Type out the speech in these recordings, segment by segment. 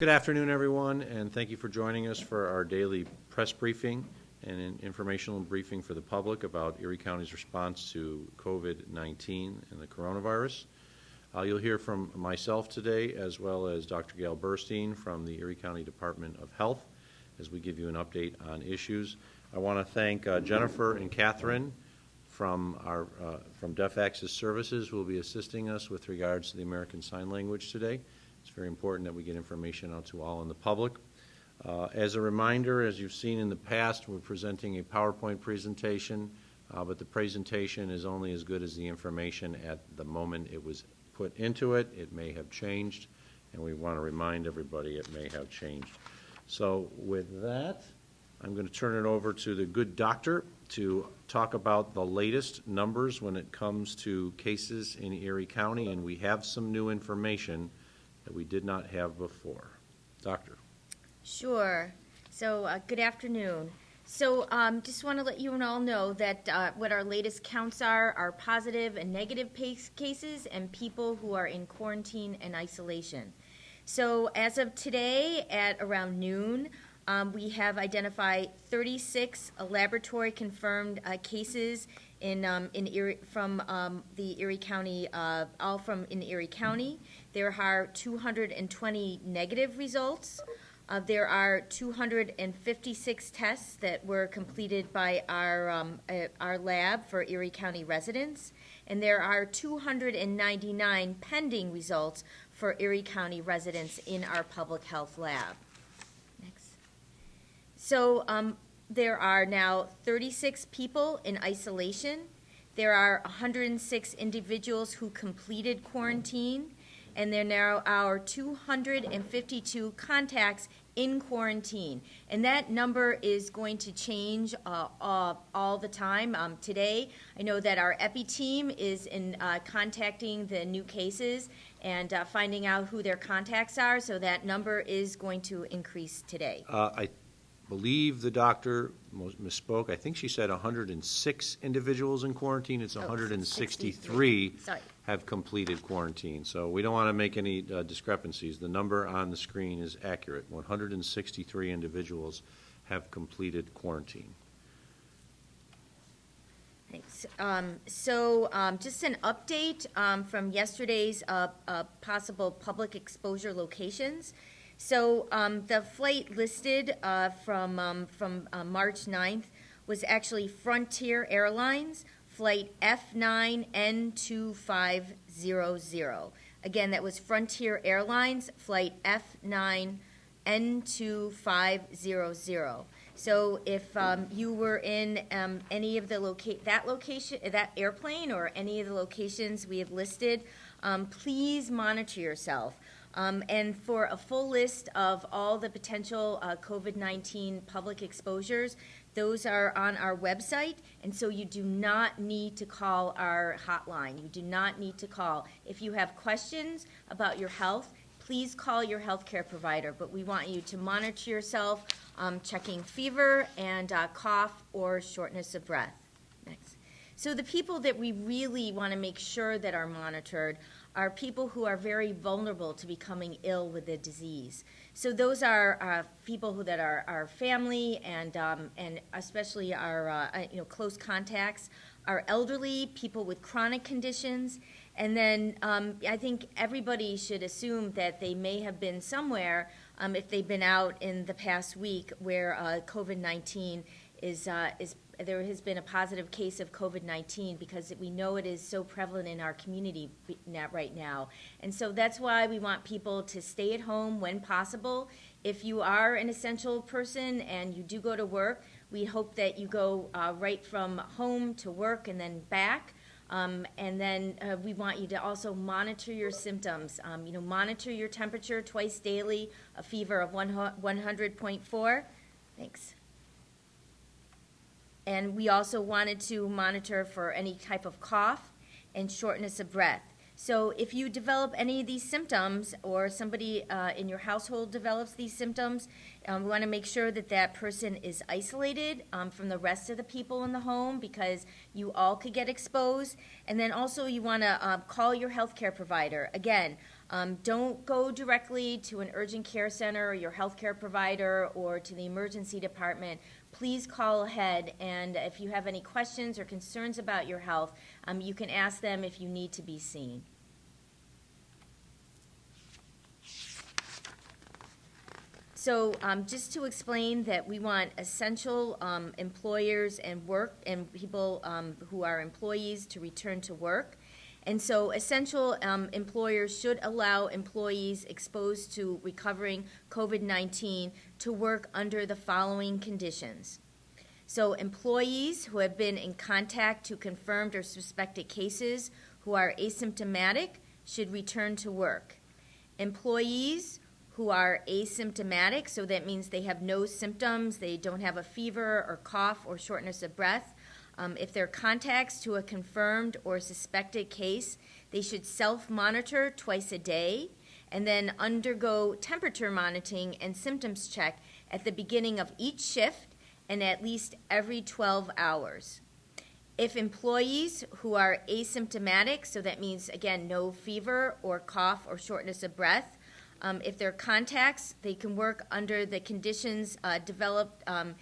Good afternoon, everyone, and thank you for joining us for our daily press briefing and an informational briefing for the public about Erie County's response to COVID-19 and the coronavirus. You'll hear from myself today, as well as Dr. Gail Burstein from the Erie County Department of Health, as we give you an update on issues. I want to thank Jennifer and Catherine from Deaf Access Services, who will be assisting us with regards to the American Sign Language today. It's very important that we get information out to all in the public. As a reminder, as you've seen in the past, we're presenting a PowerPoint presentation, but the presentation is only as good as the information at the moment it was put into it. It may have changed, and we want to remind everybody it may have changed. So with that, I'm going to turn it over to the good doctor to talk about the latest numbers when it comes to cases in Erie County, and we have some new information that we did not have before. Doctor. Sure. So good afternoon. So just want to let you all know that what our latest counts are positive and negative cases and people who are in quarantine and isolation. So as of today at around noon, we have identified 36 laboratory confirmed cases in Erie, from the Erie County, all from in Erie County. There are 220 negative results. There are 256 tests that were completed by our lab for Erie County residents, and there are 299 pending results for Erie County residents in our public health lab. Next. So there are now 36 people in isolation. There are 106 individuals who completed quarantine, and there now are 252 contacts in quarantine. And that number is going to change all the time. Today, I know that our EPI team is contacting the new cases and finding out who their contacts are, so that number is going to increase today. I believe the doctor misspoke. I think she said 106 individuals in quarantine. It's 163 have completed quarantine. So we don't want to make any discrepancies. The number on the screen is accurate. 163 individuals have completed quarantine. Thanks. Just an update from yesterday's possible public exposure locations. So the flight listed from March 9th was actually Frontier Airlines, flight F9N2500. Again, that was Frontier Airlines, flight F9N2500. So if you were in any of the that airplane or any of the locations we have listed, please monitor yourself. And for a full list of all the potential COVID-19 public exposures, those are on our website, and so you do not need to call our hotline. You do not need to call. If you have questions about your health, please call your healthcare provider, but we want you to monitor yourself, checking fever and cough or shortness of breath. Next. So the people that we really want to make sure that are monitored are people who are very vulnerable to becoming ill with the disease. So those are people that are our family and especially our close contacts, our elderly, people with chronic conditions, and then I think everybody should assume that they may have been somewhere if they've been out in the past week where COVID-19 is there has been a positive case of COVID-19 because we know it is so prevalent in our community right now. And so that's why we want people to stay at home when possible. If you are an essential person and you do go to work, we hope that you go right from home to work and then back. And then we want you to also monitor your symptoms. Monitor your temperature twice daily, a fever of 100.4. Thanks. And we also wanted to monitor for any type of cough and shortness of breath. So if you develop any of these symptoms or somebody in your household develops these symptoms, we want to make sure that that person is isolated from the rest of the people in the home because you all could get exposed. And then also you want to call your healthcare provider. Again, Don't go directly to an urgent care center or your healthcare provider or to the emergency department. Please call ahead, and if you have any questions or concerns about your health, you can ask them if you need to be seen. So just to explain that we want essential employers and people who are employees to return to work. And so essential employers should allow employees exposed to recovering COVID-19 to work under the following conditions. So employees who have been in contact to confirmed or suspected cases who are asymptomatic should return to work. Employees who are asymptomatic, so that means they have no symptoms, they don't have a fever or cough or shortness of breath. If they're contacts to a confirmed or suspected case, they should self-monitor twice a day and then undergo temperature monitoring and symptoms check at the beginning of each shift and at least every 12 hours. If employees who are asymptomatic, so that means, again, no fever or cough or shortness of breath, if they're contacts, they can work under the conditions developed, and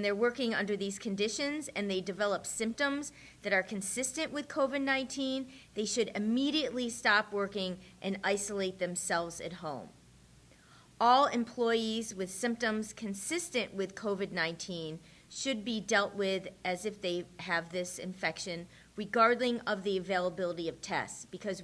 they're working under these conditions, and they develop symptoms that are consistent with COVID-19, they should immediately stop working and isolate themselves at home. All employees with symptoms consistent with COVID-19 should be dealt with as if they have this infection, regardless of the availability of tests, because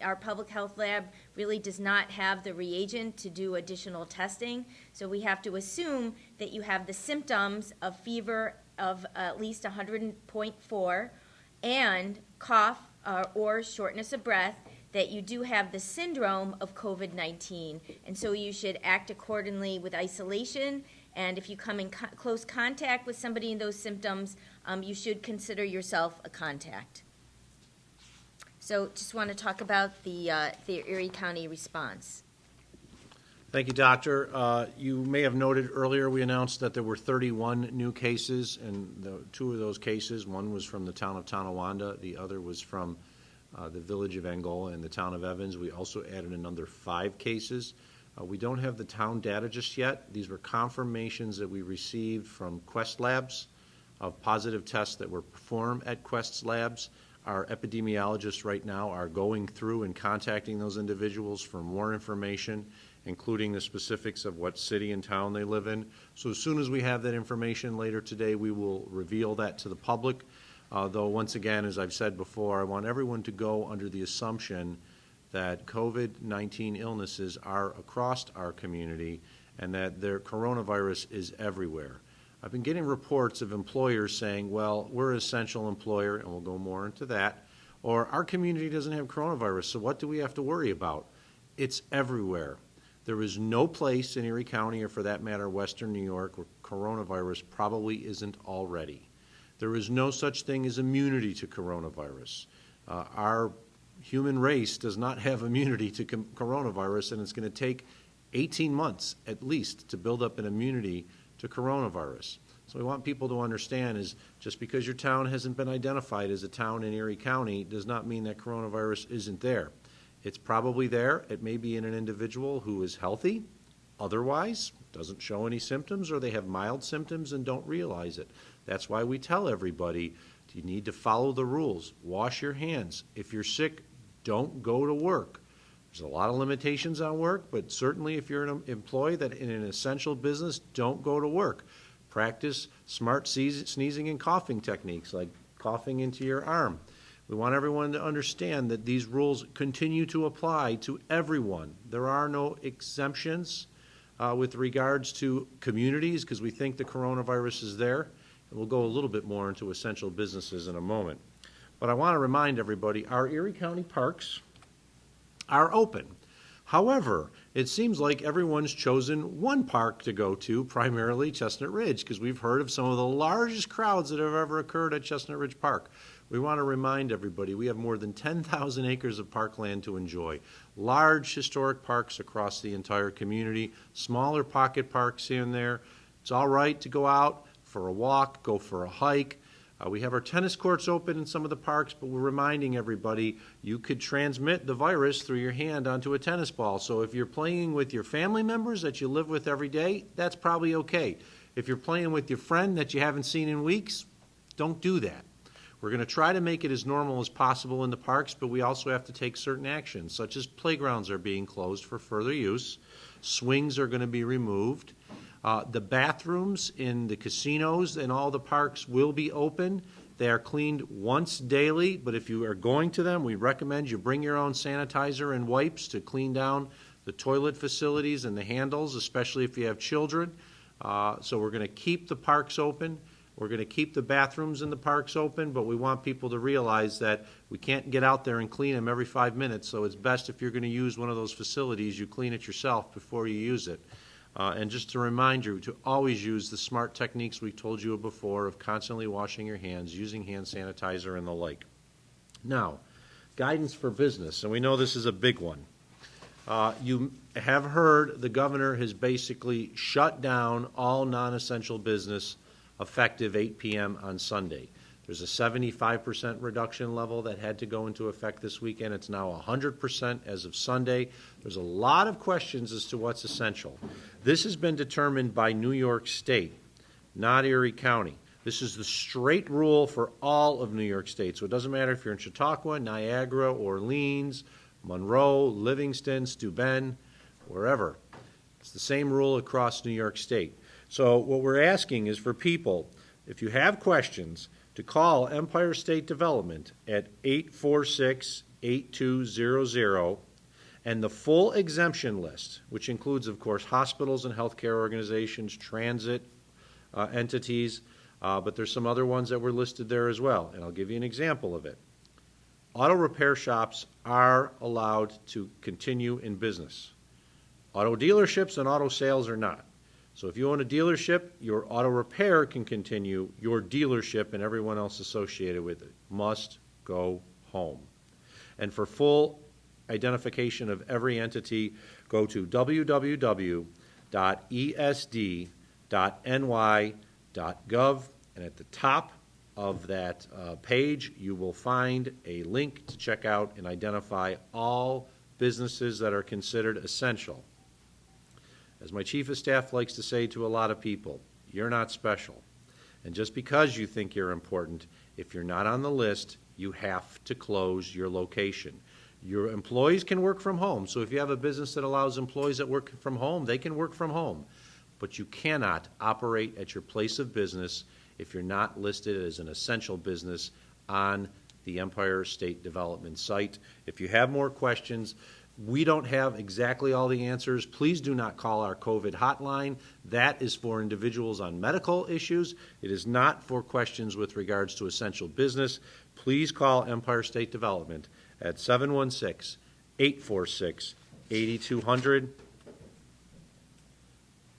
our public health lab really does not have the reagent to do additional testing, so we have to assume that you have the symptoms of fever of at least 100.4 and cough or shortness of breath, that you do have the syndrome of COVID-19, and so you should act accordingly with isolation. And if you come in close contact with somebody in those symptoms, you should consider yourself a contact. So just want to talk about the Erie County response. Thank you, Doctor. You may have noted earlier we announced that there were 31 new cases, and two of those cases, one was from the town of Tonawanda, the other was from the village of Angola and the town of Evans. We also added another 5 cases. We don't have the town data just yet. These were confirmations that we received from Quest Labs of positive tests that were performed at Quest Labs. Our epidemiologists right now are going through and contacting those individuals for more information, including the specifics of what city and town they live in. So as soon as we have that information later today, we will reveal that to the public. Though, once again, as I've said before, I want everyone to go under the assumption that COVID-19 illnesses are across our community and that their coronavirus is everywhere. I've been getting reports of employers saying, well, we're an essential employer, and we'll go more into that, or our community doesn't have coronavirus, so what do we have to worry about? It's everywhere. There is no place in Erie County, or for that matter, Western New York, where coronavirus probably isn't already. There is no such thing as immunity to coronavirus. Our human race does not have immunity to coronavirus, and it's going to take 18 months at least to build up an immunity to coronavirus. So we want people to understand is just because your town hasn't been identified as a town in Erie County does not mean that coronavirus isn't there. It's probably there. It may be in an individual who is healthy, otherwise doesn't show any symptoms, or they have mild symptoms and don't realize it. That's why we tell everybody you need to follow the rules. Wash your hands. If you're sick, don't go to work. There's a lot of limitations on work, but certainly if you're an employee that in an essential business, don't go to work. Practice smart sneezing and coughing techniques, like coughing into your arm. We want everyone to understand that these rules continue to apply to everyone. There are no exemptions with regards to communities, because we think the coronavirus is there. And we'll go a little bit more into essential businesses in a moment. But I want to remind everybody, our Erie County parks are open. However, it seems like everyone's chosen one park to go to, primarily Chestnut Ridge, because we've heard of some of the largest crowds that have ever occurred at Chestnut Ridge Park. We want to remind everybody we have more than 10,000 acres of parkland to enjoy. Large historic parks across the entire community, smaller pocket parks here and there. It's all right to go out for a walk, go for a hike. We have our tennis courts open in some of the parks, but we're reminding everybody you could transmit the virus through your hand onto a tennis ball. So if you're playing with your family members that you live with every day, that's probably okay. If you're playing with your friend that you haven't seen in weeks, don't do that. We're going to try to make it as normal as possible in the parks, but we also have to take certain actions, such as playgrounds are being closed for further use, swings are going to be removed. The bathrooms in the casinos and all the parks will be open. They are cleaned once daily, but if you are going to them, we recommend you bring your own sanitizer and wipes to clean down the toilet facilities and the handles, especially if you have children. So we're going to keep the parks open. We're going to keep the bathrooms in the parks open, but we want people to realize that we can't get out there and clean them every 5 minutes, so it's best if you're going to use one of those facilities, you clean it yourself before you use it. And just to remind you to always use the smart techniques we told you before of constantly washing your hands, using hand sanitizer and the like. Now, guidance for business, and we know this is a big one. You have heard the governor has basically shut down all non-essential business effective 8 p.m. on Sunday. There's a 75% reduction level that had to go into effect this weekend. It's now 100% as of Sunday. There's a lot of questions as to what's essential. This has been determined by New York State, not Erie County. This is the straight rule for all of New York State. So it doesn't matter if you're in Chautauqua, Niagara, Orleans, Monroe, Livingston, Steuben, wherever. It's the same rule across New York State. So what we're asking is for people, if you have questions, to call Empire State Development at 846-8200, and the full exemption list, which includes, of course, hospitals and healthcare organizations, transit entities, but there's some other ones that were listed there as well, and I'll give you an example of it. Auto repair shops are allowed to continue in business. Auto dealerships and auto sales are not. So if you own a dealership, your auto repair can continue. Your dealership and everyone else associated with it must go home. And for full identification of every entity, go to www.esd.ny.gov, and at the top of that page, you will find a link to check out and identify all businesses that are considered essential. As my chief of staff likes to say to a lot of people, you're not special. And just because you think you're important, if you're not on the list, you have to close your location. Your employees can work from home. So if you have a business that allows employees that work from home, they can work from home. But you cannot operate at your place of business if you're not listed as an essential business on the Empire State Development site. If you have more questions, we don't have exactly all the answers. Please do not call our COVID hotline. That is for individuals on medical issues. It is not for questions with regards to essential business. Please call Empire State Development at 716-846-8200.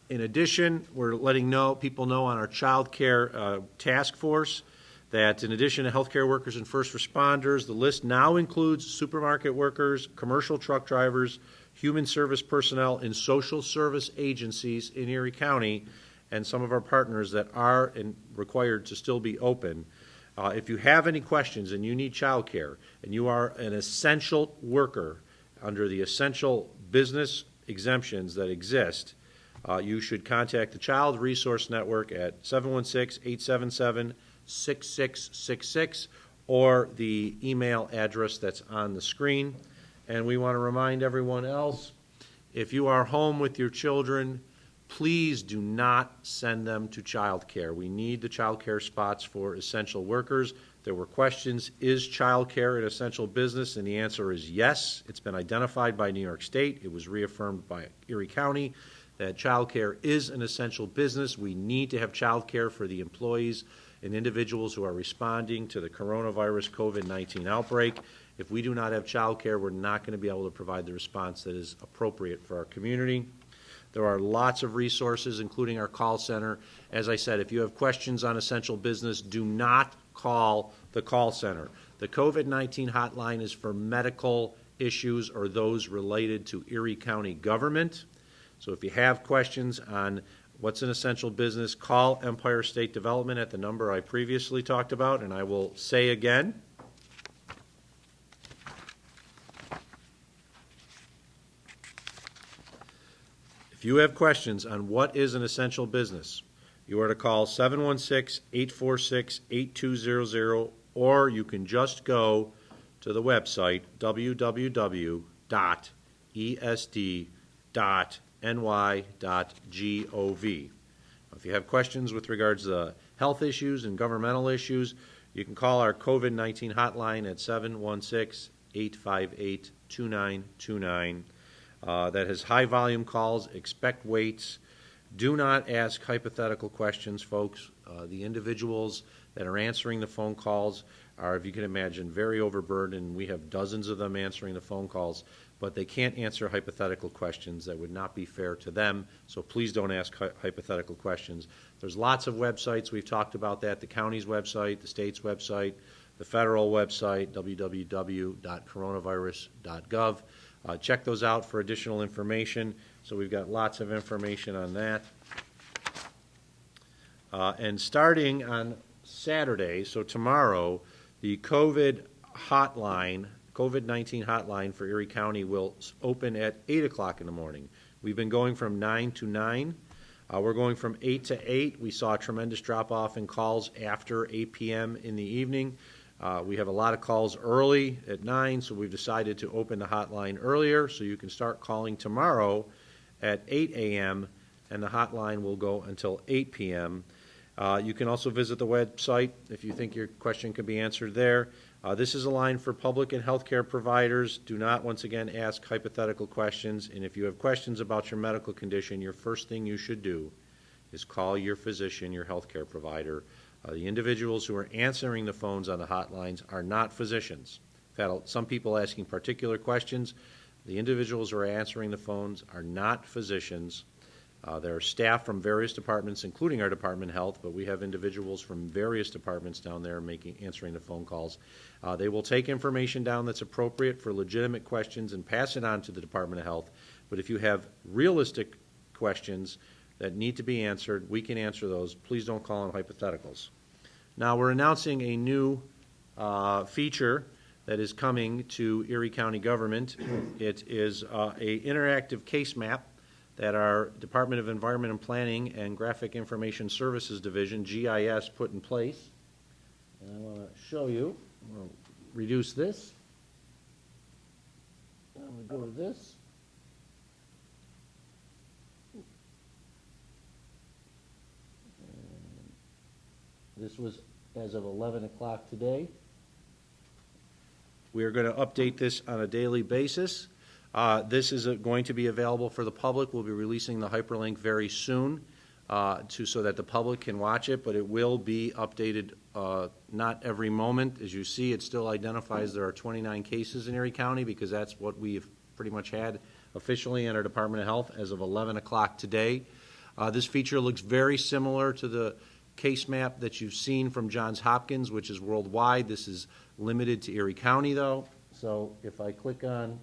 In addition, we're letting people know on our child care task force that in addition to healthcare workers and first responders, the list now includes supermarket workers, commercial truck drivers, human service personnel, and social service agencies in Erie County, and some of our partners that are required to still be open. If you have any questions and you need child care and you are an essential worker under the essential business exemptions that exist, you should contact the Child Resource Network at 716-877-6666 or the email address that's on the screen. And we want to remind everyone else, if you are home with your children, please do not send them to child care. We need the child care spots for essential workers. There were questions, is child care an essential business? And the answer is yes. It's been identified by New York State. It was reaffirmed by Erie County that child care is an essential business. We need to have child care for the employees and individuals who are responding to the coronavirus COVID-19 outbreak. If we do not have child care, we're not going to be able to provide the response that is appropriate for our community. There are lots of resources, including our call center. As I said, if you have questions on essential business, do not call the call center. The COVID-19 hotline is for medical issues or those related to Erie County government. So if you have questions on What's an essential business? Call Empire State Development at the number I previously talked about, and I will say again. If you have questions on what is an essential business, you are to call 716-846-8200, or you can just go to the website www.esd.ny.gov. If you have questions with regards to health issues and governmental issues, you can call our COVID-19 hotline at 716-858-2929. That has high volume calls. Expect waits. Do not ask hypothetical questions, folks. The individuals that are answering the phone calls are, if you can imagine, very overburdened. We have dozens of them answering the phone calls, but they can't answer hypothetical questions. That would not be fair to them, so please don't ask hypothetical questions. There's lots of websites. We've talked about that. The county's website, the state's website, the federal website, www.coronavirus.gov. Check those out for additional information. So we've got lots of information on that. And starting on Saturday, so tomorrow, the COVID-19 hotline for Erie County will open at 8 o'clock in the morning. We've been going from 9 to 9. We're going from 8 to 8. We saw a tremendous drop-off in calls after 8 p.m. in the evening. We have a lot of calls early at 9, so we've decided to open the hotline earlier, so you can start calling tomorrow at 8 a.m., and the hotline will go until 8 p.m. You can also visit the website if you think your question can be answered there. This is a line for public and healthcare providers. Do not, once again, ask hypothetical questions, and if you have questions about your medical condition, your first thing you should do is call your physician, your healthcare provider. The individuals who are answering the phones on the hotlines are not physicians. In fact, some people asking particular questions. The individuals who are answering the phones are not physicians. There are staff from various departments, including our Department of Health, but we have individuals from various departments down there answering the phone calls. They will take information down that's appropriate for legitimate questions and pass it on to the Department of Health. But if you have realistic questions that need to be answered, we can answer those. Please don't call them hypotheticals. Now, we're announcing a new feature that is coming to Erie County government. It is an interactive case map that our Department of Environment and Planning and Graphic Information Services Division, GIS, put in place. And I want to show you. I'm going to reduce this. I'm going to go to this. This was as of 11 o'clock today. We are going to update this on a daily basis. This is going to be available for the public. We'll be releasing the hyperlink very soon so that the public can watch it, but it will be updated not every moment. As you see, it still identifies there are 29 cases in Erie County because that's what we've pretty much had officially in our Department of Health as of 11 o'clock today. This feature looks very similar to the case map that you've seen from Johns Hopkins, which is worldwide. This is limited to Erie County, though. So if I click on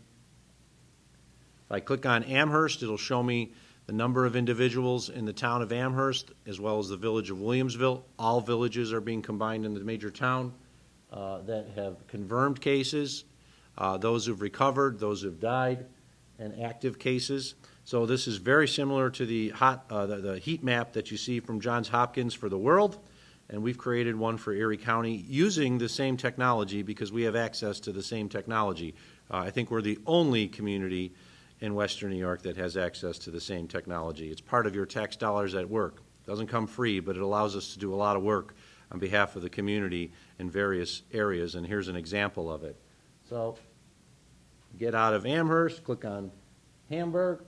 Amherst, it'll show me the number of individuals in the town of Amherst as well as the village of Williamsville. All villages are being combined in the major town that have confirmed cases, those who've recovered, those who've died, and active cases. So this is very similar to the heat map that you see from Johns Hopkins for the world, and we've created one for Erie County using the same technology because we have access to the same technology. I think we're the only community in Western New York that has access to the same technology. It's part of your tax dollars at work. It doesn't come free, but it allows us to do a lot of work on behalf of the community in various areas, and here's an example of it. So get out of Amherst, click on Hamburg.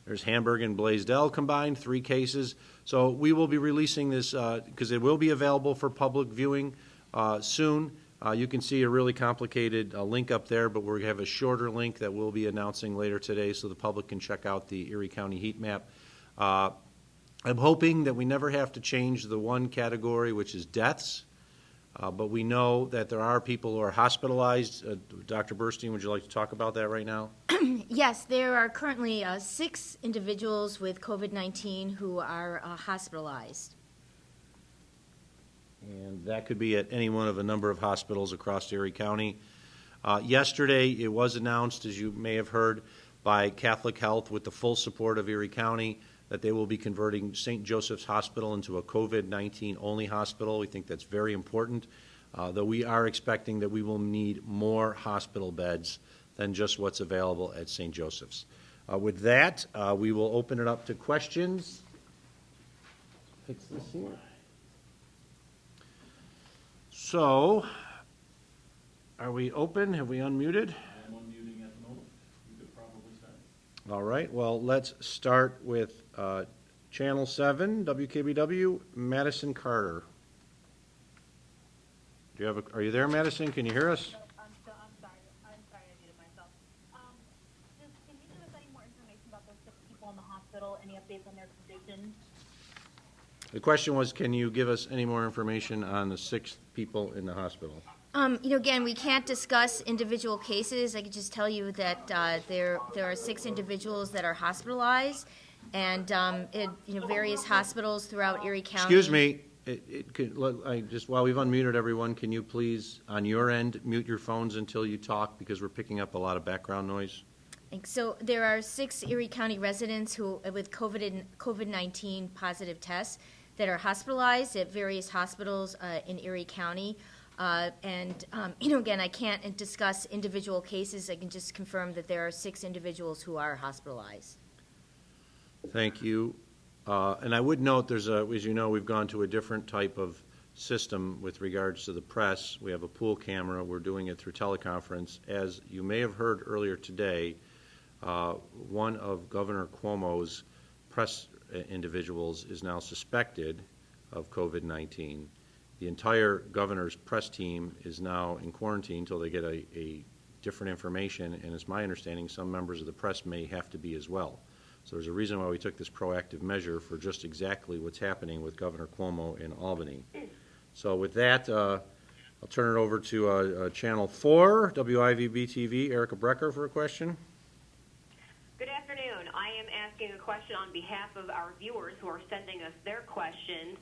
There's Hamburg and Blaisdell combined, 3 cases. So we will be releasing this because it will be available for public viewing soon. You can see a really complicated link up there, but we have a shorter link that we'll be announcing later today so the public can check out the Erie County heat map. I'm hoping that we never have to change the one category, which is deaths. But we know that there are people who are hospitalized. Dr. Burstein, would you like to talk about that right now? Yes, there are currently 6 individuals with COVID-19 who are hospitalized. And that could be at any one of a number of hospitals across Erie County. Yesterday, it was announced, as you may have heard, by Catholic Health with the full support of Erie County that they will be converting St. Joseph's Hospital into a COVID-19 only hospital. We think that's very important, though we are expecting that we will need more hospital beds than just what's available at St. Joseph's. With that, we will open it up to questions. Fix this here. So, are we open? Have we unmuted? I'm unmuting at the moment. You could probably start. All right, well, let's start with Channel 7, WKBW, Madison Carter. Do you have are you there, Madison? Can you hear us? I'm sorry. I muted myself. Can you give us any more information about those 6 people in the hospital? Any updates on their condition? The question was, can you give us any more information on the 6 people in the hospital? Again, we can't discuss individual cases. I can just tell you that there are 6 individuals that are hospitalized, and various hospitals throughout Erie County. Excuse me. While we've unmuted everyone, can you please, on your end, mute your phones until you talk, because we're picking up a lot of background noise? So there are 6 Erie County residents who, with COVID-19 positive tests, that are hospitalized at various hospitals in Erie County. Again, I can't discuss individual cases. I can just confirm that there are 6 individuals who are hospitalized. Thank you. And I would note, as you know, we've gone to a different type of system with regards to the press. We have a pool camera. We're doing it through teleconference. As you may have heard earlier today, one of Governor Cuomo's press individuals is now suspected of COVID-19. The entire governor's press team is now in quarantine until they get a different information, and it's my understanding some members of the press may have to be as well. So there's a reason why we took this proactive measure for just exactly what's happening with Governor Cuomo in Albany. So with that, I'll turn it over to Channel 4, WIVB-TV, Erica Brecker for a question. Good afternoon. I am asking a question on behalf of our viewers who are sending us their questions.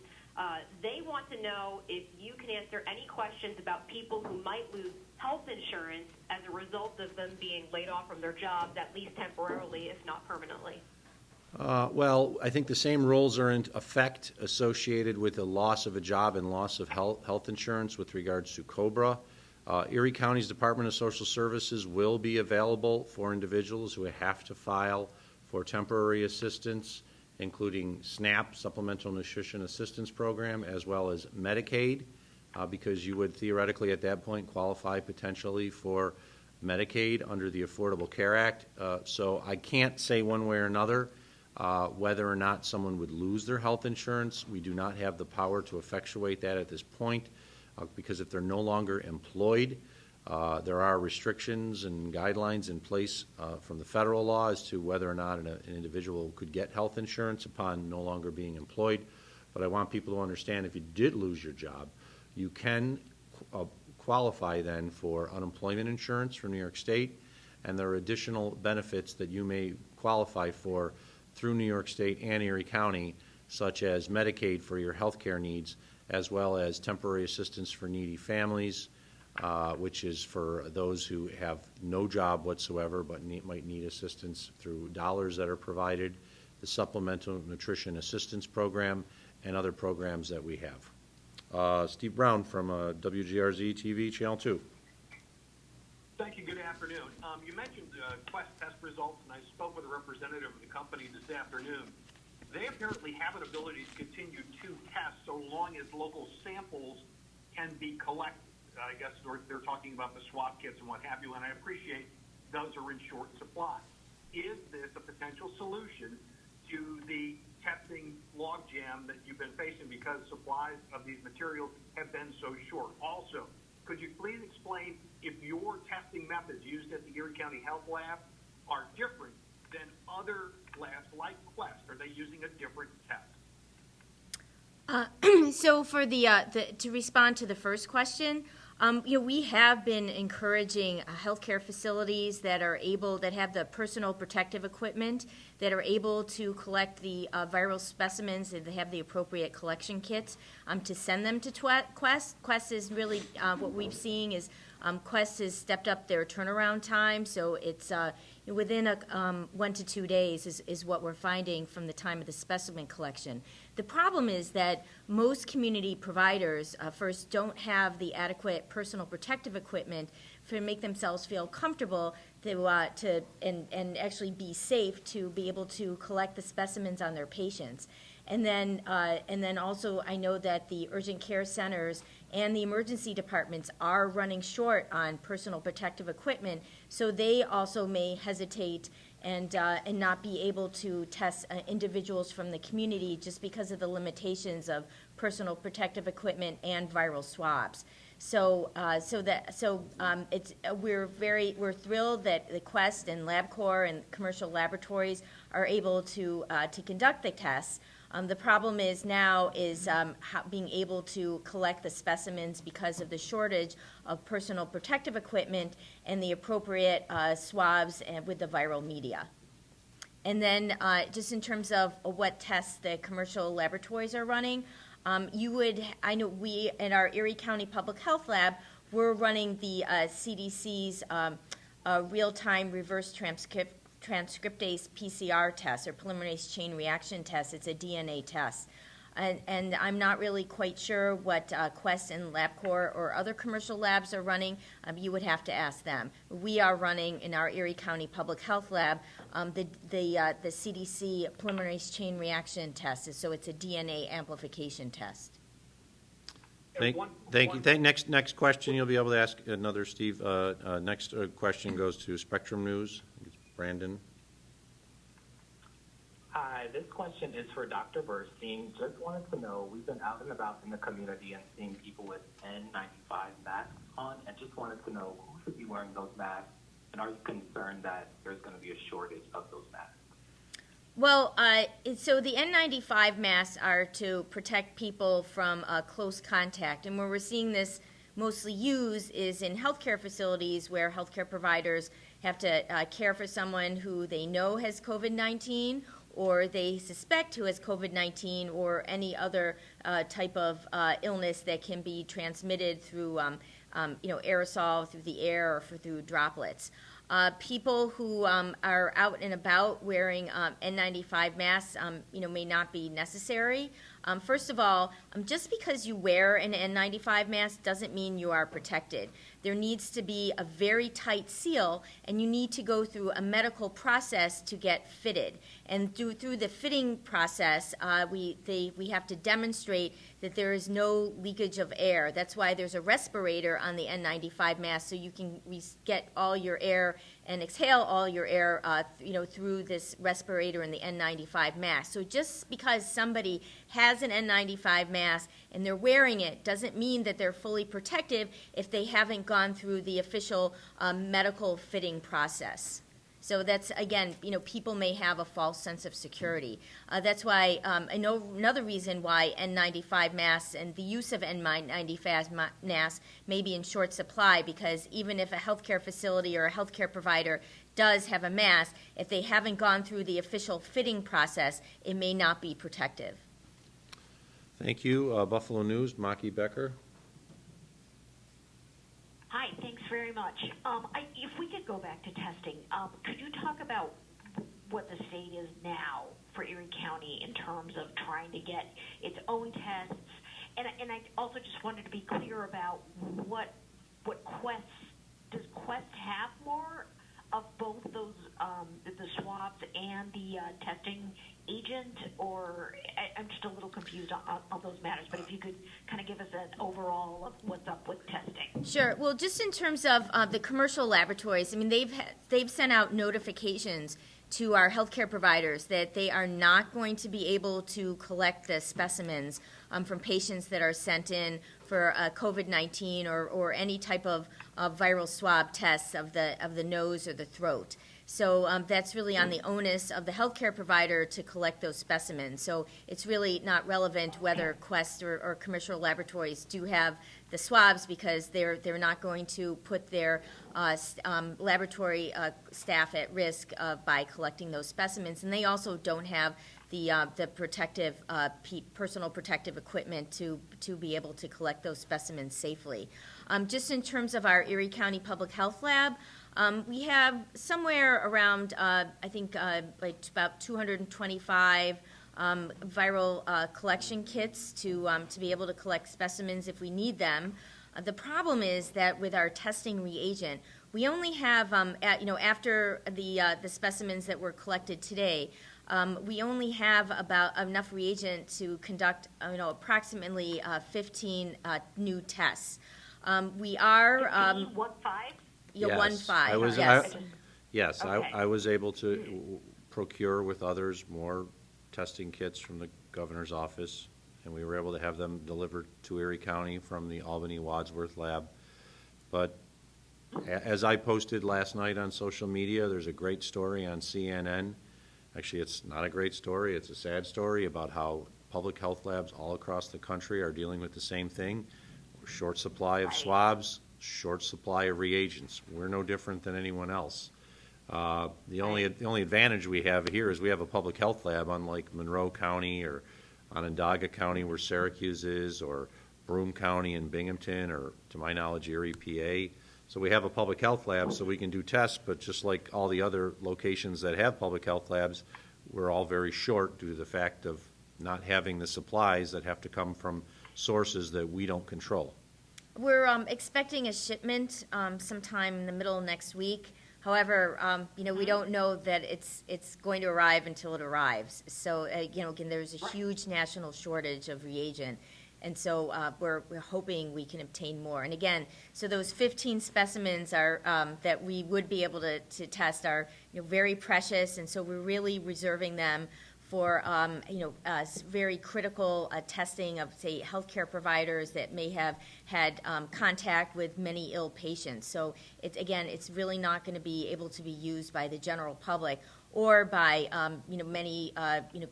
They want to know if you can answer any questions about people who might lose health insurance as a result of them being laid off from their jobs, at least temporarily, if not permanently. Well, I think the same rules are in effect associated with the loss of a job and loss of health insurance with regards to COBRA. Erie County's Department of Social Services will be available for individuals who have to file for temporary assistance, including SNAP, Supplemental Nutrition Assistance Program, as well as Medicaid, because you would theoretically at that point qualify potentially for Medicaid under the Affordable Care Act. So I can't say one way or another whether or not someone would lose their health insurance. We do not have the power to effectuate that at this point because if they're no longer employed, there are restrictions and guidelines in place from the federal law as to whether or not an individual could get health insurance upon no longer being employed. But I want people to understand if you did lose your job, you can qualify then for unemployment insurance from New York State, and there are additional benefits that you may qualify for through New York State and Erie County, such as Medicaid for your health care needs, as well as temporary assistance for needy families, which is for those who have no job whatsoever but might need assistance through dollars that are provided, the Supplemental Nutrition Assistance Program, and other programs that we have. Steve Brown from WGRZ TV, Channel 2. Thank you. Good afternoon. You mentioned Quest test results, and I spoke with a representative of the company this afternoon. They apparently have an ability to continue to test so long as local samples can be collected. I guess they're talking about the swab kits and what have you, and I appreciate those are in short supply. Is this a potential solution to the testing logjam that you've been facing because supplies of these materials have been so short? Also, could you please explain if your testing methods used at the Erie County Health Lab are different than other labs like Quest? Are they using a different test? So for to respond to the first question, we have been encouraging healthcare facilities that have the personal protective equipment, that are able to collect the viral specimens, and they have the appropriate collection kits, to send them to Quest. Quest is really, what we've seen is Quest has stepped up their turnaround time, so it's within 1 to 2 days is what we're finding from the time of the specimen collection. The problem is that most community providers, first, don't have the adequate personal protective equipment to make themselves feel comfortable and actually be safe to be able to collect the specimens on their patients. And then also, I know that the urgent care centers and the emergency departments are running short on personal protective equipment, so they also may hesitate and not be able to test individuals from the community just because of the limitations of personal protective equipment and viral swabs. We're thrilled that the Quest and LabCorp and commercial laboratories are able to conduct the tests. The problem is now being able to collect the specimens because of the shortage of personal protective equipment and the appropriate swabs and with the viral media. And then just in terms of what tests the commercial laboratories are running, I know we in our Erie County Public Health Lab, we're running the CDC's real-time reverse transcriptase PCR test, or polymerase chain reaction test. It's a DNA test. And I'm not really quite sure what Quest and LabCorp or other commercial labs are running. You would have to ask them. We are running in our Erie County Public Health Lab the CDC polymerase chain reaction test. So it's a DNA amplification test. Thank you. Next question, you'll be able to ask another, Steve. Next question goes to Spectrum News. Brandon. Hi, this question is for Dr. Burstein. Just wanted to know, we've been out and about in the community and seeing people with N95 masks on, and just wanted to know who should be wearing those masks, and are you concerned that there's going to be a shortage of those masks? Well, so the N95 masks are to protect people from close contact, and where we're seeing this mostly used is in healthcare facilities where healthcare providers have to care for someone who they know has COVID-19 or they suspect who has COVID-19 or any other type of illness that can be transmitted through aerosol, through the air, or through droplets. People who are out and about wearing N95 masks, may not be necessary. First of all, just because you wear an N95 mask doesn't mean you are protected. There needs to be a very tight seal, and you need to go through a medical process to get fitted. And through the fitting process, we have to demonstrate that there is no leakage of air. That's why there's a respirator on the N95 mask, so you can get all your air and exhale all your air, through this respirator in the N95 mask. So just because somebody has an N95 mask and they're wearing it doesn't mean that they're fully protective if they haven't gone through the official medical fitting process. So that's, again, people may have a false sense of security. That's why I know another reason why N95 masks and the use of N95 masks may be in short supply, because even if a healthcare facility or a healthcare provider does have a mask, if they haven't gone through the official fitting process, it may not be protective. Thank you. Buffalo News, Maki Becker. Hi, thanks very much. If we could go back to testing, could you talk about what the state is now for Erie County in terms of trying to get its own tests? And I also just wanted to be clear about what Quest, does Quest have more of both those, the swabs and the testing agent, or I'm just a little confused on those matters, but if you could kind of give us an overall of what's up with testing. Sure. Well, just in terms of the commercial laboratories, I mean, they've sent out notifications to our healthcare providers that they are not going to be able to collect the specimens from patients that are sent in for COVID-19 or any type of viral swab tests of the nose or the throat. So that's really on the onus of the healthcare provider to collect those specimens. So it's really not relevant whether Quest or commercial laboratories do have the swabs, because they're not going to put their laboratory staff at risk by collecting those specimens, and they also don't have the protective personal protective equipment to be able to collect those specimens safely. Just in terms of our Erie County Public Health Lab, we have somewhere around I think like about 225 viral collection kits to be able to collect specimens if we need them. The problem is that with our testing reagent, we only have after the specimens that were collected today, we only have about enough reagent to conduct approximately 15 new tests. We are 1-5? Yes. 1-5. Yes. Yes, Okay. I was able to procure with others more testing kits from the governor's office, and we were able to have them delivered to Erie County from the Albany Wadsworth lab. But as I posted last night on social media, there's a great story on CNN. Actually, it's not a great story, it's a sad story about how public health labs all across the country are dealing with the same thing. Short supply of swabs, short supply of reagents. We're no different than anyone else. The only advantage we have here is we have a public health lab, unlike Monroe County or Onondaga County where Syracuse is, or Broome County and Binghamton, or to my knowledge Erie, PA. So we have a public health lab so we can do tests, but just like all the other locations that have public health labs, we're all very short due to the fact of not having the supplies that have to come from sources that we don't control. We're expecting a shipment sometime in the middle of next week. However, we don't know that it's going to arrive until it arrives. So, again, there's a huge national shortage of reagent. And so we're hoping we can obtain more. And again, so those 15 specimens are that we would be able to test are very precious, and so we're really reserving them for very critical testing of, say, healthcare providers that may have had contact with many ill patients. So it's really not going to be able to be used by the general public or by many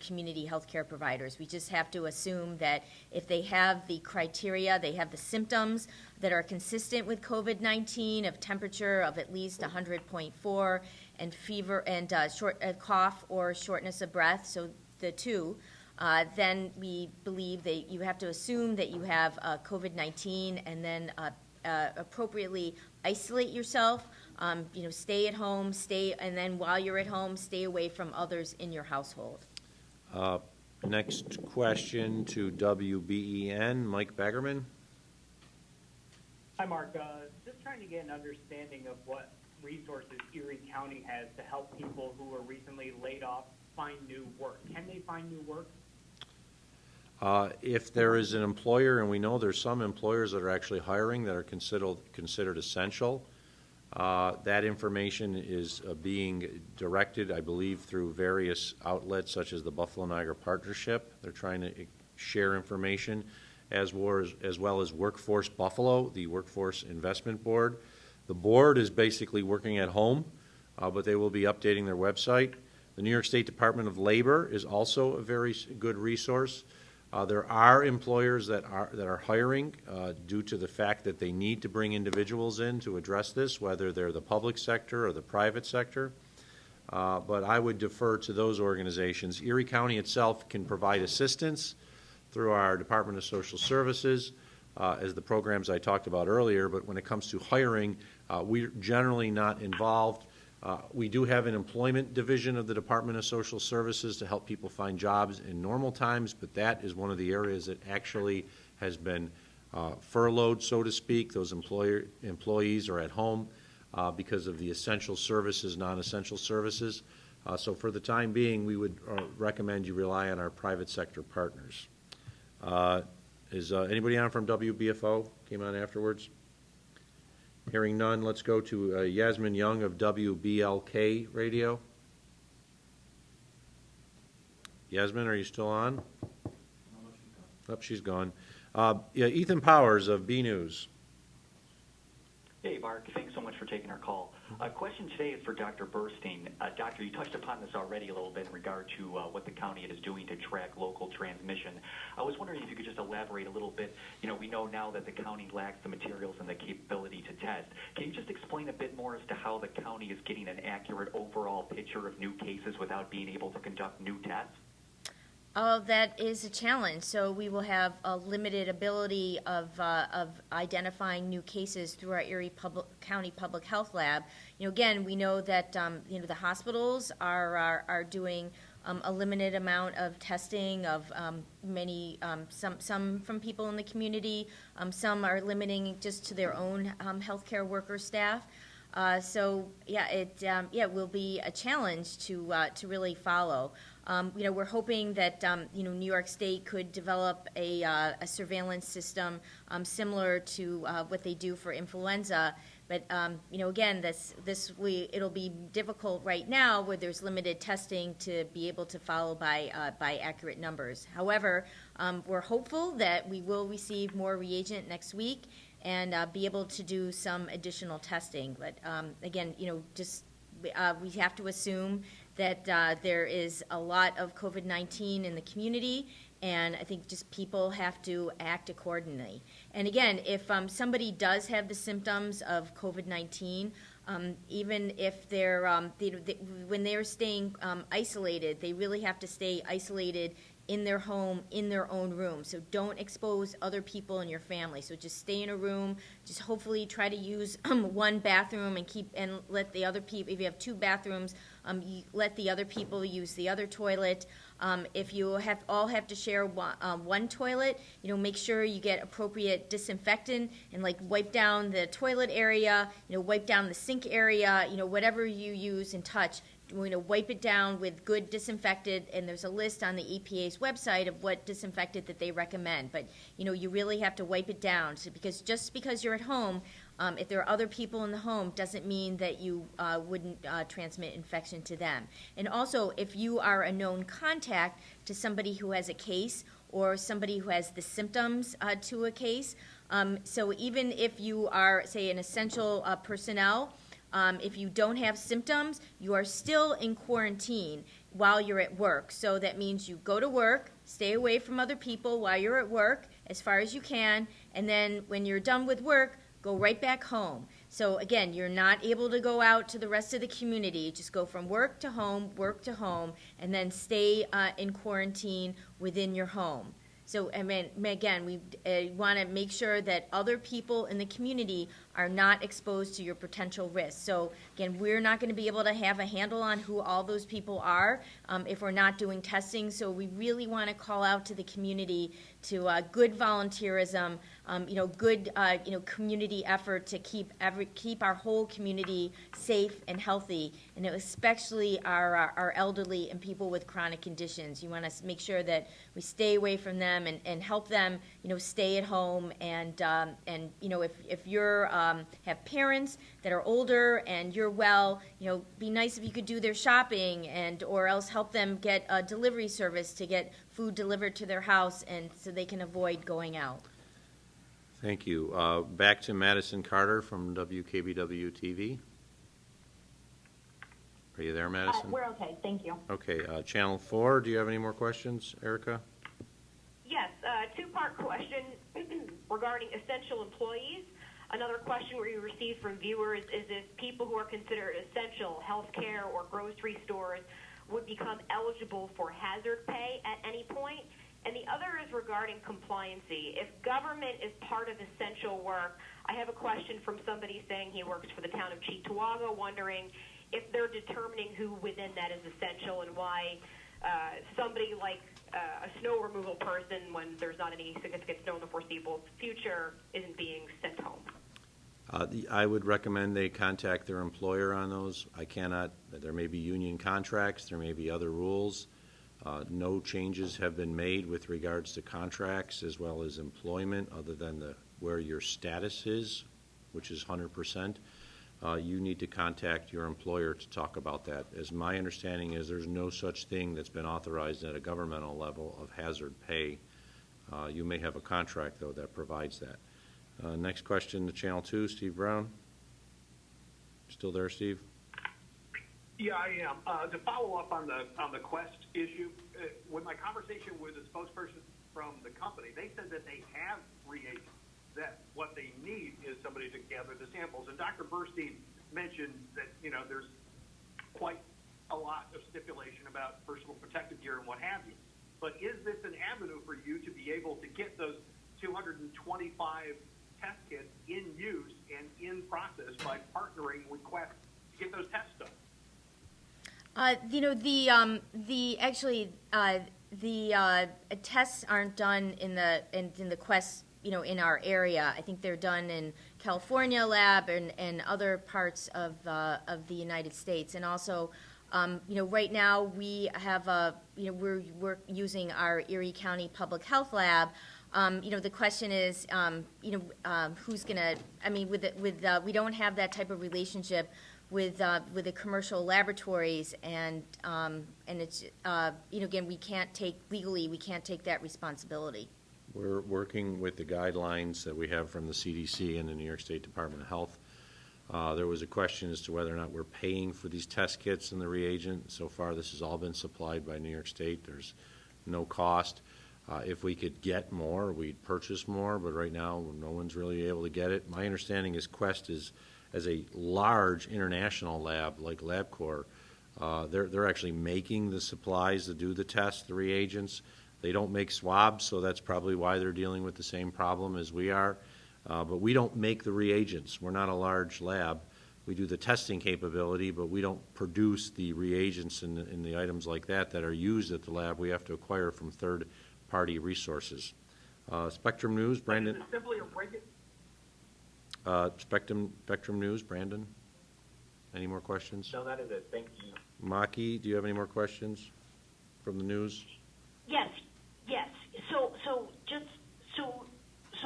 community healthcare providers. We just have to assume that if they have the criteria, they have the symptoms that are consistent with COVID-19 of temperature of at least 100.4 and fever and cough or shortness of breath, so the two, then we believe that you have to assume that you have COVID-19 and then appropriately isolate yourself. Stay at home, and then while you're at home, stay away from others in your household. Next question to WBEN, Mike Baggerman. Hi, Mark. Just trying to get an understanding of what resources Erie County has to help people who were recently laid off find new work. Can they find new work? If there is an employer, and we know there's some employers that are actually hiring that are considered essential, that information is being directed, I believe, through various outlets such as the Buffalo Niagara Partnership. They're trying to share information, as well as Workforce Buffalo, the Workforce Investment Board. The board is basically working at home, but they will be updating their website. The New York State Department of Labor is also a very good resource. There are employers that are hiring due to the fact that they need to bring individuals in to address this, whether they're the public sector or the private sector. But I would defer to those organizations. Erie County itself can provide assistance through our Department of Social Services, as the programs I talked about earlier, but when it comes to hiring, we're generally not involved. We do have an employment division of the Department of Social Services to help people find jobs in normal times, but that is one of the areas that actually has been furloughed, so to speak. Those employees are at home because of the essential services, non-essential services. So for the time being, we would recommend you rely on our private sector partners. Is anybody on from WBFO? Came on afterwards? Hearing none, let's go to Yasmin Young of WBLK Radio. Yasmin, are you still on? She's gone. Ethan Powers of B News. Hey, Mark. Mark. Thanks so much for taking our call. Question today is for Dr. Burstein. Doctor, you touched upon this already a little bit in regard to what the county is doing to track local transmission. I was wondering if you could just elaborate a little bit. You know, we know now that the county lacks the materials and the capability to test. Can you just explain a bit more as to how the county is getting an accurate overall picture of new cases without being able to conduct new tests? That is a challenge. So we will have a limited ability of identifying new cases through our Erie County Public Health Lab. You know, again, we know that the hospitals are doing a limited amount of testing of many, some from people in the community. Some are limiting just to their own healthcare worker staff. So yeah, it will be a challenge to really follow. You know, we're hoping that New York State could develop a surveillance system similar to what they do for influenza. But again, it'll be difficult right now where there's limited testing to be able to follow by accurate numbers. However, we're hopeful that we will receive more reagent next week and be able to do some additional testing. But again, we have to assume that there is a lot of COVID-19 in the community, and I think just people have to act accordingly. And again, if somebody does have the symptoms of COVID-19, even if they're when they're staying isolated, they really have to stay isolated in their home, in their own room. So don't expose other people in your family. So just stay in a room. Just hopefully try to use one bathroom and let the other people. If you have two bathrooms, you let the other people use the other toilet. If you all have to share one toilet, make sure you get appropriate disinfectant and wipe down the toilet area. Wipe down the sink area. Whatever you use and touch. Wipe it down with good disinfectant, and there's a list on the EPA's website of what disinfectant that they recommend. But you really have to wipe it down, just because you're at home, if there are other people in the home, doesn't mean that you wouldn't transmit infection to them. And also, if you are a known contact to somebody who has a case or somebody who has the symptoms to a case, so even if you are, say, an essential personnel. If you don't have symptoms, you are still in quarantine while you're at work. So that means you go to work, stay away from other people while you're at work as far as you can, and then when you're done with work, go right back home. So again, you're not able to go out to the rest of the community. Just go from work to home, and then stay in quarantine within your home. So, again, we want to make sure that other people in the community are not exposed to your potential risks. So, again, we're not going to be able to have a handle on who all those people are if we're not doing testing. So we really want to call out to the community to good volunteerism, good community effort to keep our whole community safe and healthy, and especially our elderly and people with chronic conditions. You want to make sure that we stay away from them and help them, stay at home. And if you're have parents that are older and you're well, be nice if you could do their shopping or else help them get a delivery service to get food delivered to their house, and so they can avoid going out. Thank you. Back to Madison Carter from WKBW TV. Are you there, Madison? We're okay, thank you. Okay, Channel 4, do you have any more questions, Erica? Yes, two-part question regarding essential employees. Another question we received from viewers is if people who are considered essential, healthcare or grocery stores, would become eligible for hazard pay at any point. And the other is regarding compliancy. If government is part of essential work, I have a question from somebody saying he works for the town of Cheektowaga, wondering if they're determining who within that is essential and why somebody like a snow removal person, when there's not any significant snow in the foreseeable future, isn't being sent home. I would recommend they contact their employer on those. There may be union contracts, there may be other rules. No changes have been made with regards to contracts as well as employment other than where your status is, which is 100%. You need to contact your employer to talk about that. As my understanding is, there's no such thing that's been authorized at a governmental level of hazard pay. You may have a contract, though, that provides that. Next question to Channel 2, Steve Brown. Still there, Steve? Yeah, I am. To follow up on the Quest issue, with my conversation with a spokesperson from the company, they said that they have reagents, that what they need is somebody to gather the samples. And Dr. Burstein mentioned that, there's quite a lot of stipulation about personal protective gear and what have you. But is this an avenue for you to be able to get those 225 test kits in use and in process by partnering with Quest to get those tests done? The tests aren't done in the Quest, in our area. I think they're done in California lab and other parts of the United States. And also, right now we have we're using our Erie County Public Health Lab. The question is, who's gonna? I mean, we don't have that type of relationship with the commercial laboratories, and it's again, we can't take that responsibility. We're working with the guidelines that we have from the CDC and the New York State Department of Health. There was a question as to whether or not we're paying for these test kits and the reagent. So far, this has all been supplied by New York State. There's no cost. If we could get more, we'd purchase more, but right now, no one's really able to get it. My understanding is Quest is, as a large international lab like LabCorp, they're actually making the supplies to do the tests, the reagents. They don't make swabs, so that's probably why they're dealing with the same problem as we are. But we don't make the reagents. We're not a large lab. We do the testing capability, but we don't produce the reagents and the items like that are used at the lab. We have to acquire from third-party resources. Spectrum News, Brandon. Is it simply a regular? Spectrum News, Brandon. Any more questions? No, that is it. Thank you. Maki, do you have any more questions from the news? Yes. So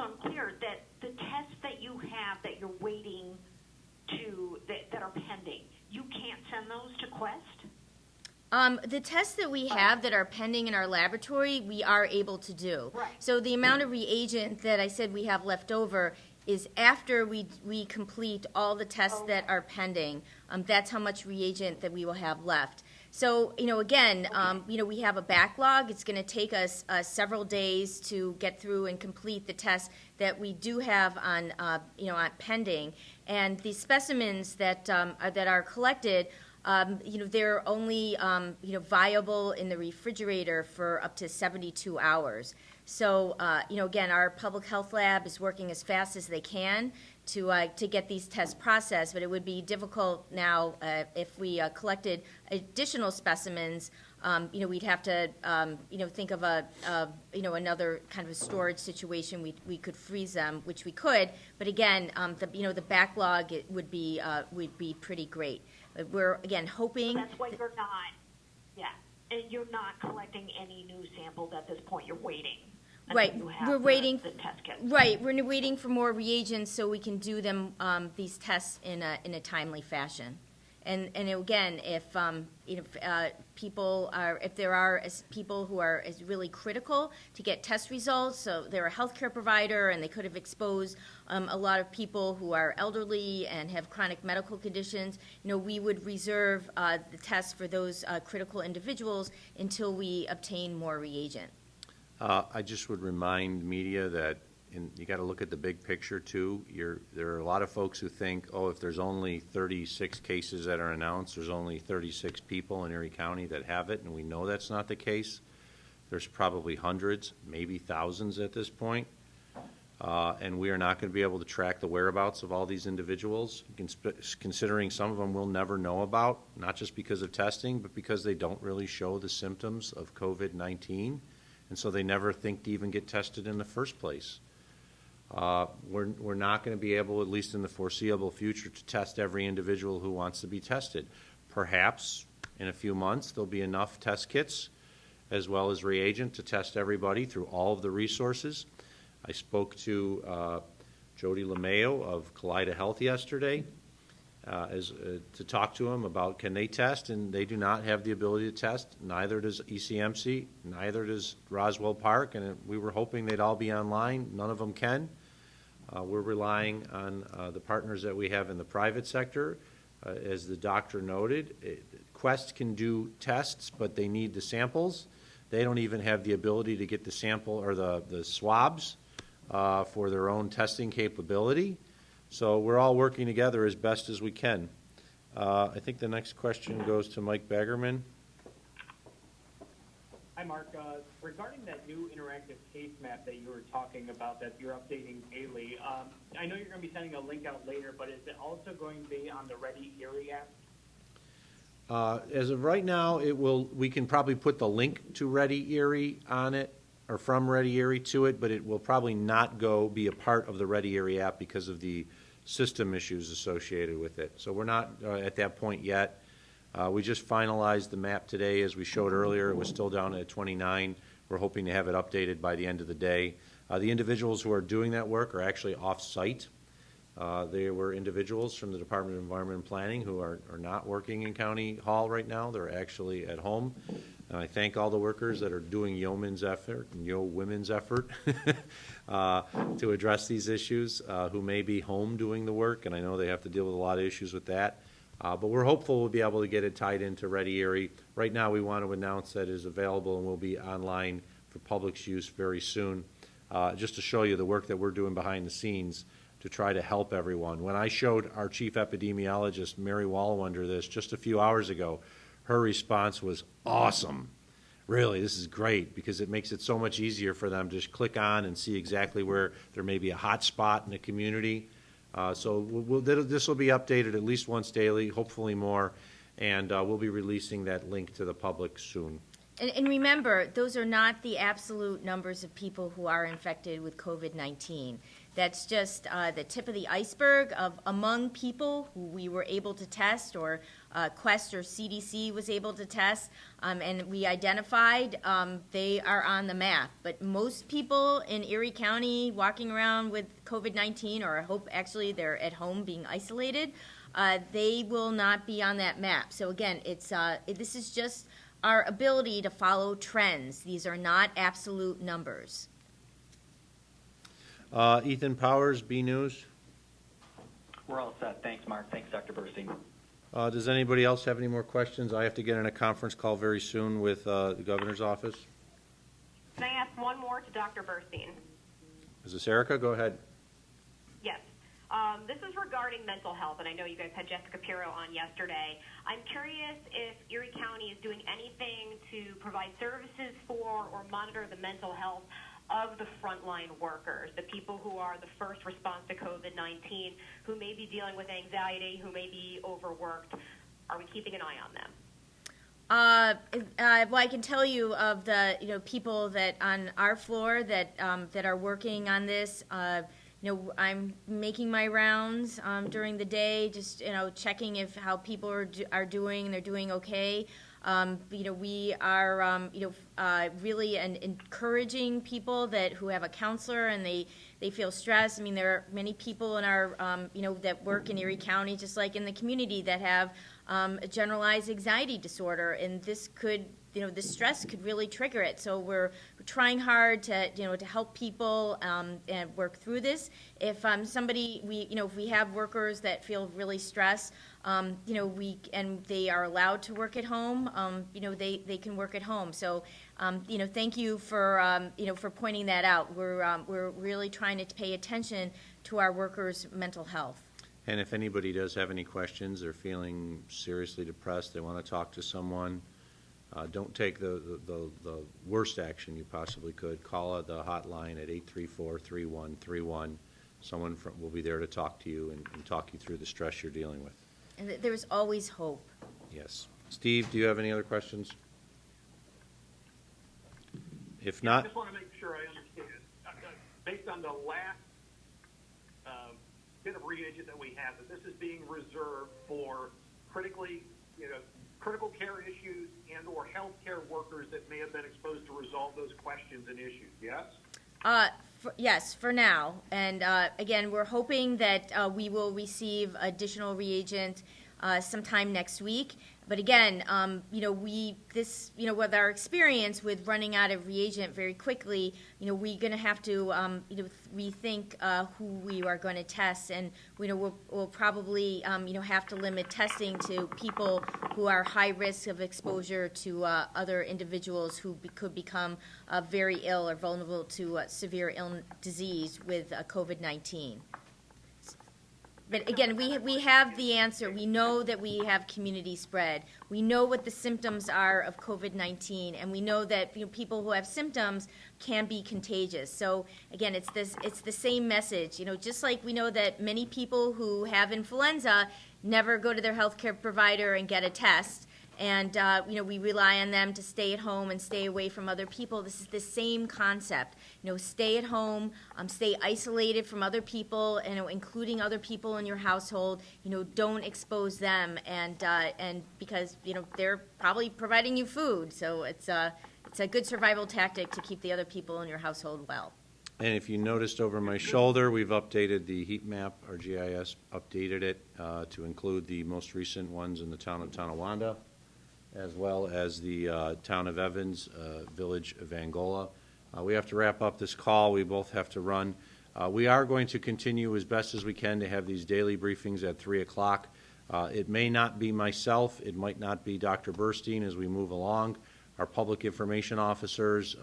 I'm clear that the tests that you have that you're waiting that are pending, you can't send those to Quest? The tests that we have that are pending in our laboratory, we are able to do. Right. So the amount of reagent that I said we have left over is after we complete all the tests that are pending. That's how much reagent that we will have left. So, again, we have a backlog. It's going to take us several days to get through and complete the tests that we do have on pending. And the specimens that are collected, they're only, viable in the refrigerator for up to 72 hours. So, again, our public health lab is working as fast as they can to get these tests processed, but it would be difficult now if we collected additional specimens. We'd have to, think of another kind of a storage situation. We could freeze them, which we could, but again, the backlog would be pretty great. We're again hoping. So that's why you're not, and you're not collecting any new samples at this point. You're waiting. Right, we're waiting. The test kits. Right, we're waiting for more reagents so we can do them these tests in a timely fashion. And again, if there are people who are really critical to get test results, so they're a healthcare provider and they could have exposed a lot of people who are elderly and have chronic medical conditions, we would reserve the tests for those critical individuals until we obtain more reagent. I just would remind media that you got to look at the big picture too. There are a lot of folks who think, if there's only 36 cases that are announced, there's only 36 people in Erie County that have it, and we know that's not the case. There's probably hundreds, maybe thousands at this point, and we are not going to be able to track the whereabouts of all these individuals, considering some of them we'll never know about, not just because of testing, but because they don't really show the symptoms of COVID-19. And so they never think to even get tested in the first place. We're not going to be able, at least in the foreseeable future, to test every individual who wants to be tested. Perhaps in a few months there'll be enough test kits as well as reagent to test everybody through all of the resources. I spoke to Jody LeMayo of Kaleida Health yesterday to talk to them about can they test, and they do not have the ability to test. Neither does ECMC, neither does Roswell Park, and we were hoping they'd all be online. None of them can. We're relying on the partners that we have in the private sector As the doctor noted, Quest can do tests, but they need the samples. They don't even have the ability to get the sample or the swabs for their own testing capability. So we're all working together as best as we can. I think the next question goes to Mike Baggerman. Hi, Mark. Regarding that new interactive case map that you were talking about that you're updating daily, I know you're going to be sending a link out later, but is it also going to be on the Ready Erie app? As of right now, we can probably put the link to Ready Erie on it, or from Ready Erie to it, but it will probably not be a part of the Ready Erie app because of the system issues associated with it. So we're not at that point yet. We just finalized the map today. As we showed earlier, it was still down at 29. We're hoping to have it updated by the end of the day. The individuals who are doing that work are actually off-site. They were individuals from the Department of Environment and Planning who are not working in County Hall right now. They're actually at home. And I thank all the workers that are doing yeoman's effort and women's effort to address these issues, who may be home doing the work, and I know they have to deal with a lot of issues with that. But we're hopeful we'll be able to get it tied into Ready Erie. Right now, we want to announce that it is available and will be online for public's use very soon, just to show you the work that we're doing behind the scenes to try to help everyone. When I showed our chief epidemiologist, Mary Wallawonder, this just a few hours ago, her response was awesome. Really, this is great because it makes it so much easier for them to just click on and see exactly where there may be a hot spot in the community. So this will be updated at least once daily, hopefully more, and we'll be releasing that link to the public soon. And remember, those are not the absolute numbers of people who are infected with COVID-19. That's just the tip of the iceberg of among people who we were able to test, or Quest or CDC was able to test, and we identified they are on the map. But most people in Erie County walking around with COVID-19, or I hope actually they're at home being isolated, they will not be on that map. So again, this is just our ability to follow trends. These are not absolute numbers. Ethan Powers, B News. We're all set. Thanks, Mark. Thanks, Dr. Burstein. Does anybody else have any more questions? I have to get in a conference call very soon with the governor's office. Can I ask one more to Dr. Burstein? Is this Erica? Go ahead. Yes. This is regarding mental health, and I know you guys had Jessica Pirro on yesterday. I'm curious if Erie County is doing anything to provide services for or monitor the mental health of the frontline workers, the people who are the first response to COVID-19, who may be dealing with anxiety, who may be overworked. Are we keeping an eye on them? Well, I can tell you of the people that on our floor that are working on this. I'm making my rounds during the day, just checking if how people are doing, and they're doing okay. We are really encouraging people who have a counselor and they feel stressed. I mean, there are many people in our that work in Erie County, just like in the community, that have a generalized anxiety disorder, and this this stress could really trigger it. So we're trying hard to help people and work through this. If if we have workers that feel really stressed, and they are allowed to work at home, they can work at home. So thank you for pointing that out. We're really trying to pay attention to our workers' mental health. And if anybody does have any questions, they're feeling seriously depressed, they want to talk to someone, don't take the worst action you possibly could. Call the hotline at 834-3131. Someone will be there to talk to you and talk you through the stress you're dealing with. And there's always hope. Yes. Steve, do you have any other questions? If not... I just want to make sure I understand. Based on the last bit of reagent that we have, that this is being reserved for critical care issues and or healthcare workers that may have been exposed to resolve those questions and issues, yes? Yes, for now. And again, we're hoping that we will receive additional reagent sometime next week. But again, with our experience with running out of reagent very quickly, we're going to have to, rethink who we are going to test, and we'll probably, have to limit testing to people who are high risk of exposure to other individuals who could become very ill or vulnerable to severe disease with COVID-19. But again, we have the answer. We know that we have community spread. We know what the symptoms are of COVID-19, and we know that people who have symptoms can be contagious. So again, it's the same message. Just like we know that many people who have influenza never go to their healthcare provider and get a test. And, we rely on them to stay at home and stay away from other people. This is the same concept. Stay at home, stay isolated from other people, including other people in your household. Don't expose them, and because, they're probably providing you food. So it's a good survival tactic to keep the other people in your household well. And if you noticed over my shoulder, we've updated the heat map, our GIS updated it to include the most recent ones in the town of Tonawanda, as well as the town of Evans, village of Angola. We have to wrap up this call. We both have to run. We are going to continue as best as we can to have these daily briefings at 3 o'clock. It may not be myself. It might not be Dr. Burstein as we move along. Our public information officers,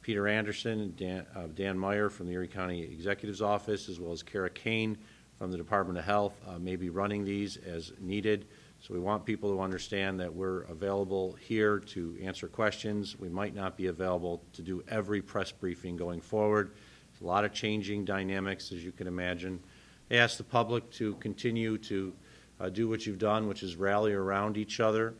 Peter Anderson and Dan Meyer from the Erie County Executive's Office, as well as Kara Kane from the Department of Health, may be running these as needed. So we want people to understand that we're available here to answer questions. We might not be available to do every press briefing going forward. There's a lot of changing dynamics, as you can imagine. I ask the public to continue to do what you've done, which is rally around each other,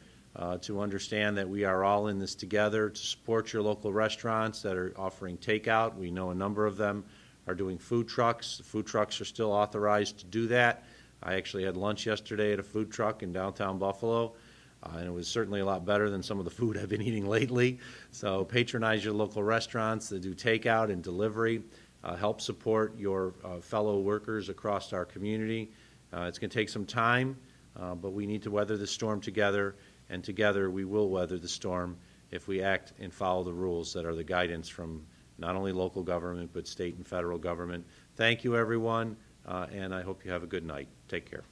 to understand that we are all in this together, to support your local restaurants that are offering takeout. We know a number of them are doing food trucks. The food trucks are still authorized to do that. I actually had lunch yesterday at a food truck in downtown Buffalo, and it was certainly a lot better than some of the food I've been eating lately. So patronize your local restaurants that do takeout and delivery. Help support your fellow workers across our community. It's going to take some time, but we need to weather the storm together, and together we will weather the storm if we act and follow the rules that are the guidance from not only local government but state and federal government. Thank you, everyone. And I hope you have a good night. Take care.